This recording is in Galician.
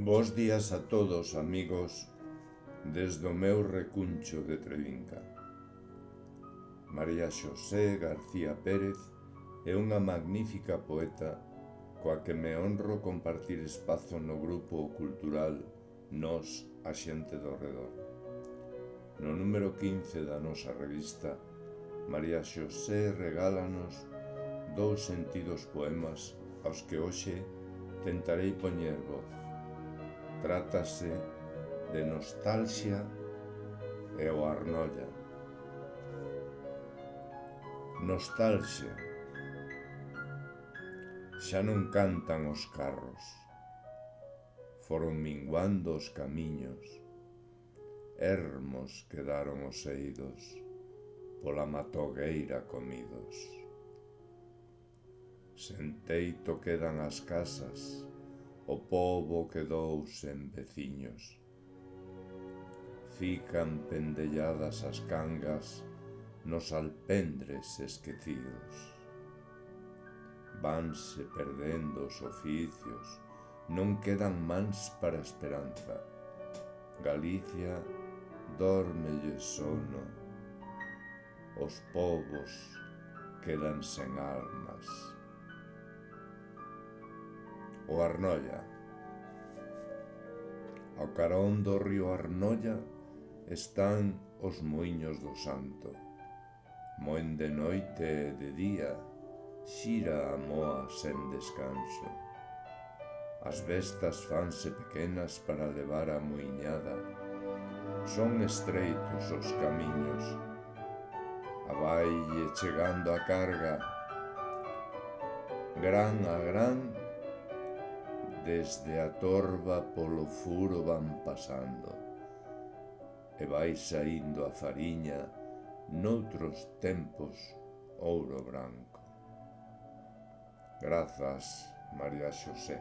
Bos días a todos, amigos, desde o meu recuncho de Trevinca. María Xosé García Pérez é unha magnífica poeta coa que me honro compartir espazo no grupo cultural Nós, a xente do redor. No número 15 da nosa revista, María Xosé regálanos 2 sentidos poemas aos que hoxe tentarei poñer voz. Trátase de Nostalxia e o Arnolla. Nostalxia. Xa non cantan os carros, foron minguando os camiños, ermos quedaron os eidos, pola matogueira comidos. Sen teito quedan as casas, o pobo quedou sen veciños. Fican pendelladas as cangas nos alpendres esquecidos. Vanse perdendo os oficios, non quedan mans para a esperanza. Galicia dórmelle sono, os povos quedan sen armas. O Arnolla. Ao carón do río Arnolla están os muiños do Santo. Moen de noite e de día, xira a moa sen descanso. As bestas fanse pequenas para levar a muiñada. Son estreitos os camiños. Availle chegando a carga, gran a gran, desde a torba polo furo van pasando, e vai saindo a fariña noutros tempos ouro branco. Grazas, María Xosé.